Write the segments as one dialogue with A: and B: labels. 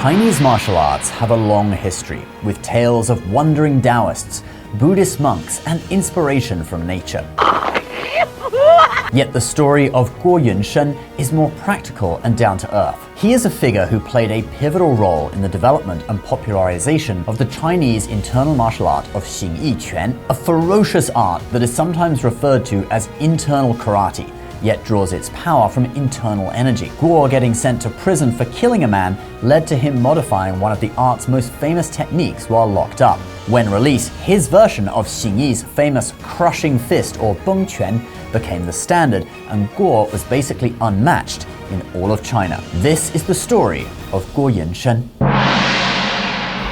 A: Chinese martial arts have a long history, with tales of wandering Taoists, Buddhist monks, and inspiration from nature. Yet the story of Guo Yunshen is more practical and down to earth. He is a figure who played a pivotal role in the development and popularization of the Chinese internal martial art of Xingyiquan, a ferocious art that is sometimes referred to as internal karate, yet draws its power from internal energy. Guo getting sent to prison for killing a man led to him modifying one of the art's most famous techniques while locked up. When released, his version of Xingyi's famous crushing fist or bengquan became the standard, and Guo was basically unmatched in all of China. This is the story of Guo Yunshen.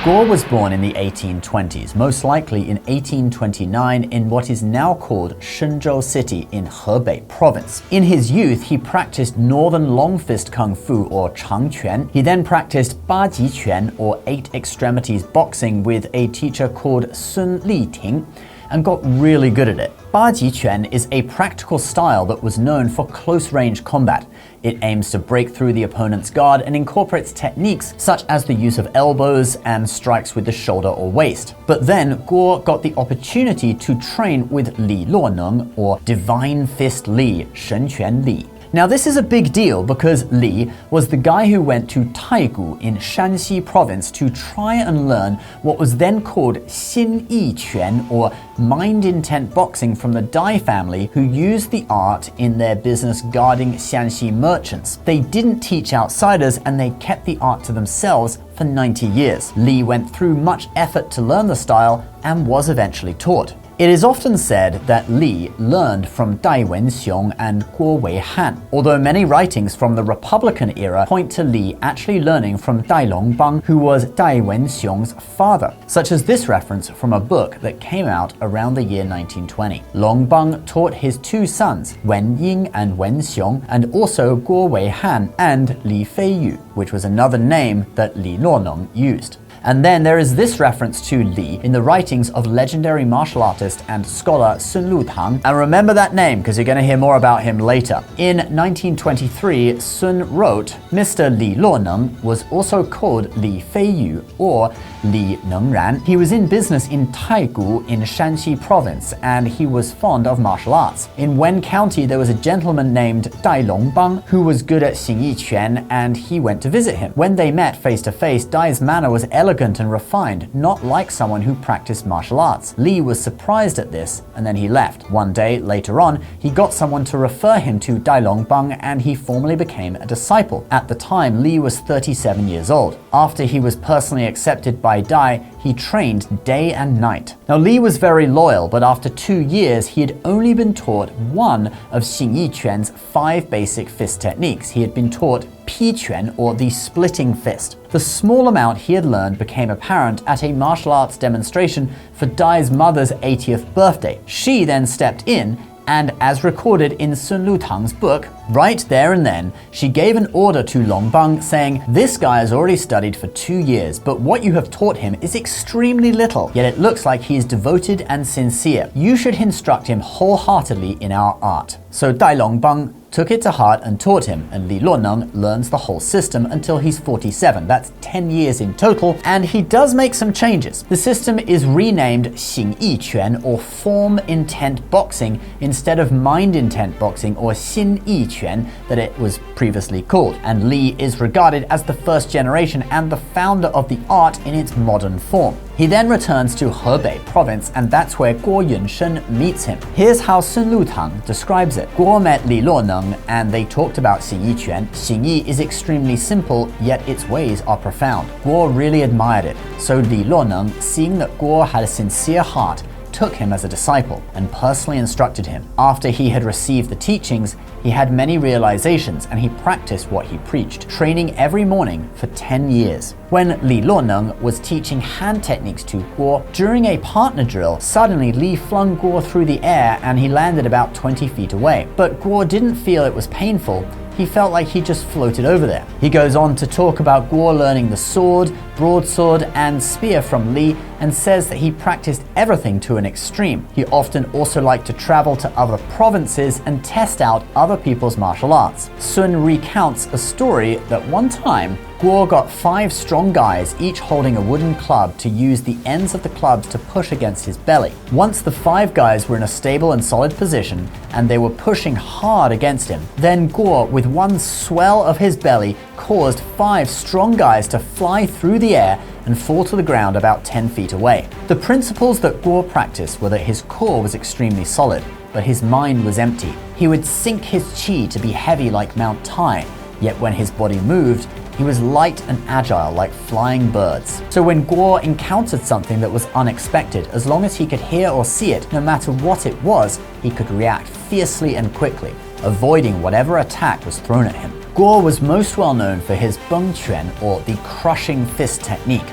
A: Guo was born in the 1820s, most likely in 1829 in what is now called Shenzhou City in Hebei province. In his youth, he practiced northern long fist kung fu or changquan. He then practiced bajiquan or eight extremities boxing with a teacher called Sun Liting and got really good at it. Bajiquan is a practical style that was known for close-range combat. It aims to break through the opponent's guard and incorporates techniques such as the use of elbows and strikes with the shoulder or waist. But then Guo got the opportunity to train with Li Luoneng, or Divine Fist Li, Shenquan Li. Now this is a big deal because Li was the guy who went to Taigu in Shanxi province to try and learn what was then called Xingyiquan, or mind intent boxing, from the Dai family, who used the art in their business guarding Xianxi merchants. They didn't teach outsiders and they kept the art to themselves for 90 years. Li went through much effort to learn the style and was eventually taught. It is often said that Li learned from Dai Wenxiong and Guo Weihan, although many writings from the Republican era point to Li actually learning from Dai Longbang, who was Dai Wenxiong's father, such as this reference from a book that came out around the year 1920. Longbang taught his two sons, Wen Ying and Wen Xiong, and also Guo Weihan and Li Feiyu, which was another name that Li Luoneng used. And then there is this reference to Li in the writings of legendary martial artist and scholar Sun Lutang. And remember that name because you're going to hear more about him later. In 1923, Sun wrote, Mr. Li Luoneng was also called Li Feiyu or Li Nengran. He was in business in Taigu in Shanxi province, and he was fond of martial arts. In Wen County, there was a gentleman named Dai Longbang who was good at Xingyiquan, and he went to visit him. When they met face to face, Dai's manner was elegant and refined, not like someone who practiced martial arts. Li was surprised at this, and then he left. One day later on, he got someone to refer him to Dai Longbang, and he formally became a disciple. At the time, Li was 37 years old. After he was personally accepted by Dai, he trained day and night. Now Li was very loyal, but after 2 years, he had only been taught one of Xingyiquan's 5 basic fist techniques. He had been taught Piquan, or the splitting fist. The small amount he had learned became apparent at a martial arts demonstration for Dai's mother's 80th birthday. She then stepped in, and as recorded in Sun Lutang's book, right there and then, she gave an order to Longbang saying, "This guy has already studied for 2 years, but what you have taught him is extremely little, yet it looks like he is devoted and sincere. You should instruct him wholeheartedly in our art." So Dai Longbang took it to heart and taught him, and Li Luoneng learns the whole system until he's 47. That's 10 years in total, and he does make some changes. The system is renamed Xingyiquan, or form intent boxing, instead of mind intent boxing, or Xinyiquan, that it was previously called. And Li is regarded as the first generation and the founder of the art in its modern form. He then returns to Hebei province, and that's where Guo Yunshen meets him. Here's how Sun Lutang describes it. Guo met Li Luoneng, and they talked about Xingyiquan. Xingyi is extremely simple, yet its ways are profound. Guo really admired it, so Li Luoneng, seeing that Guo had a sincere heart, took him as a disciple and personally instructed him. After he had received the teachings, he had many realizations, and he practiced what he preached, training every morning for 10 years. When Li Luoneng was teaching hand techniques to Guo, during a partner drill, suddenly Li flung Guo through the air and he landed about 20 feet away. But Guo didn't feel it was painful. He felt like he just floated over there. He goes on to talk about Guo learning the sword, broadsword and spear from Li and says that he practiced everything to an extreme. He often also liked to travel to other provinces and test out other people's martial arts. Sun recounts a story that one time, Guo got 5 strong guys, each holding a wooden club, to use the ends of the clubs to push against his belly. Once the 5 guys were in a stable and solid position, and they were pushing hard against him, then Guo, with one swell of his belly, caused 5 strong guys to fly through the air and fall to the ground about 10 feet away. The principles that Guo practiced were that his core was extremely solid, but his mind was empty. He would sink his qi to be heavy like Mount Tai, yet when his body moved, he was light and agile like flying birds. So when Guo encountered something that was unexpected, as long as he could hear or see it, no matter what it was, he could react fiercely and quickly, avoiding whatever attack was thrown at him. Guo was most well known for his Beng Quan, or the crushing fist technique,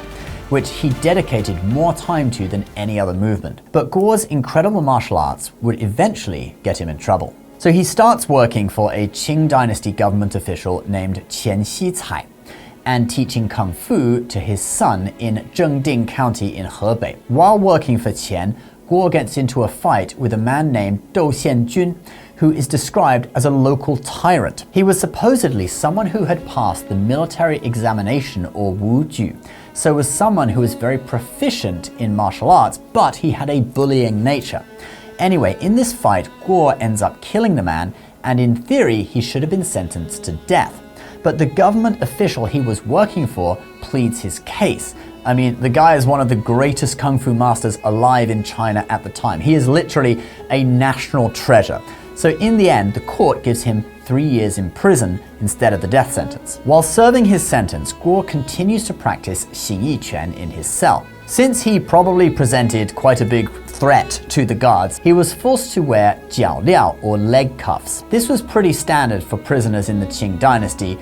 A: which he dedicated more time to than any other movement. But Guo's incredible martial arts would eventually get him in trouble. So he starts working for a Qing dynasty government official named Qian Xicai and teaching Kung Fu to his son in Zhengding County in Hebei. While working for Qian, Guo gets into a fight with a man named Dou Xianjun, who is described as a local tyrant. He was supposedly someone who had passed the military examination, or Wuju, so was someone who was very proficient in martial arts, but he had a bullying nature. Anyway, in this fight, Guo ends up killing the man, and in theory, he should have been sentenced to death. But the government official he was working for pleads his case. I mean, the guy is one of the greatest kung fu masters alive in China at the time. He is literally a national treasure. So in the end, the court gives him 3 years in prison instead of the death sentence. While serving his sentence, Guo continues to practice Xingyiquan in his cell. Since he probably presented quite a big threat to the guards, he was forced to wear jiao liao, or leg cuffs. This was pretty standard for prisoners in the Qing dynasty,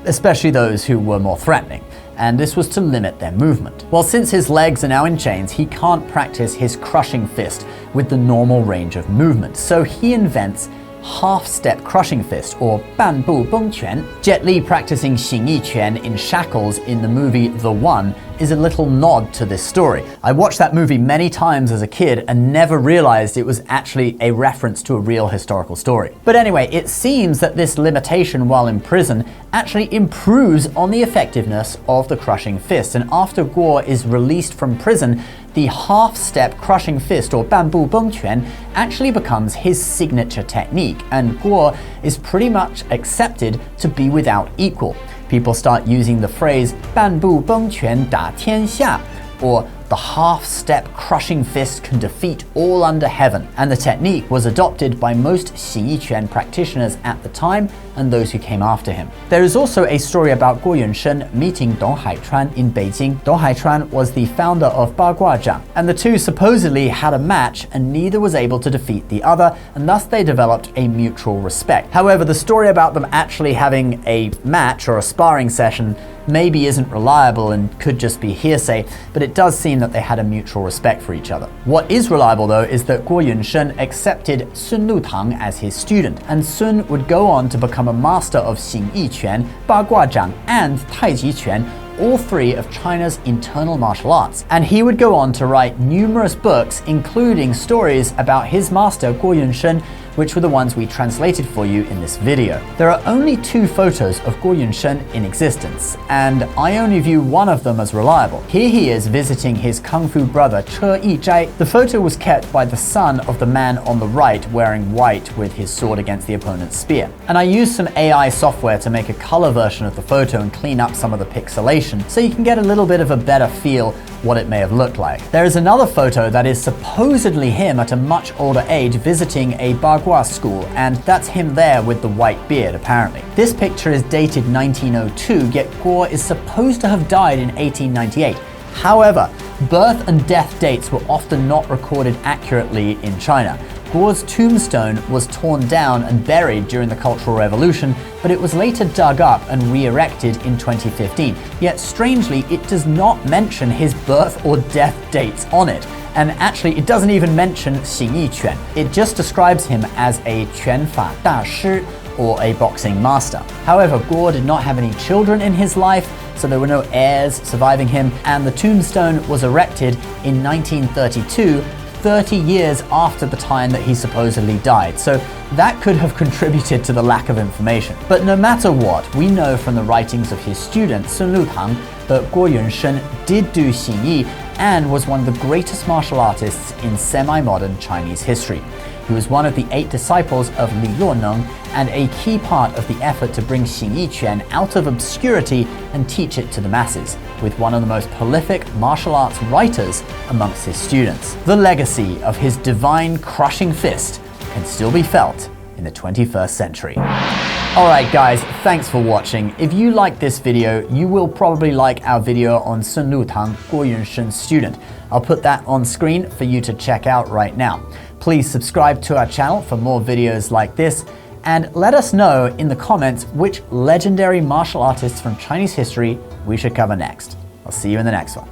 A: especially those who were more threatening, and this was to limit their movement. Well, since his legs are now in chains, he can't practice his crushing fist with the normal range of movement, so he invents half-step crushing fist, or banbu bengquan. Jet Li practicing Xingyiquan in shackles in the movie The One is a little nod to this story. I watched that movie many times as a kid and never realized it was actually a reference to a real historical story. But anyway, it seems that this limitation while in prison actually improves on the effectiveness of the crushing fist, and after Guo is released from prison, the half-step crushing fist, or banbu bengquan, actually becomes his signature technique, and Guo is pretty much accepted to be without equal. People start using the phrase 半步崩拳打天下, or the half-step crushing fist can defeat all under heaven, and the technique was adopted by most Xingyiquan practitioners at the time and those who came after him. There is also a story about Guo Yunshen meeting Dong Haichuan in Beijing. Dong Haichuan was the founder of Baguazhang, and the two supposedly had a match and neither was able to defeat the other, and thus they developed a mutual respect. However, the story about them actually having a match or a sparring session maybe isn't reliable and could just be hearsay, but it does seem that they had a mutual respect for each other. What is reliable though is that Guo Yunshen accepted Sun Lutang as his student, and Sun would go on to become a master of Xingyiquan, Baguazhang, and Taijiquan, all three of China's internal martial arts. And he would go on to write numerous books, including stories about his master Guo Yunshen, which were the ones we translated for you in this video. There are only 2 photos of Guo Yunshen in existence, and I only view one of them as reliable. Here he is visiting his kung fu brother Che Yizhai. The photo was kept by the son of the man on the right wearing white with his sword against the opponent's spear. And I used some AI software to make a color version of the photo and clean up some of the pixelation so you can get a little bit of a better feel what it may have looked like. There is another photo that is supposedly him at a much older age visiting a Bagua school, and that's him there with the white beard apparently. This picture is dated 1902, yet Guo is supposed to have died in 1898. However, birth and death dates were often not recorded accurately in China. Guo's tombstone was torn down and buried during the Cultural Revolution, but it was later dug up and re-erected in 2015. Yet strangely, it does not mention his birth or death dates on it. And actually, it doesn't even mention Xingyiquan. It just describes him as a 拳法大师, or a boxing master. However, Guo did not have any children in his life, so there were no heirs surviving him, and the tombstone was erected in 1932, 30 years after the time that he supposedly died. So that could have contributed to the lack of information. But no matter what, we know from the writings of his student Sun Lutang that Guo Yunshen did do Xingyi and was one of the greatest martial artists in semi-modern Chinese history. He was one of the 8 disciples of Li Luoneng and a key part of the effort to bring Xingyiquan out of obscurity and teach it to the masses, with one of the most prolific martial arts writers amongst his students. The legacy of his divine crushing fist can still be felt in the 21st century. Alright guys, thanks for watching. If you liked this video, you will probably like our video on Sun Lutang, Guo Yunshen's student. I'll put that on screen for you to check out right now. Please subscribe to our channel for more videos like this, and let us know in the comments which legendary martial artists from Chinese history we should cover next. I'll see you in the next one.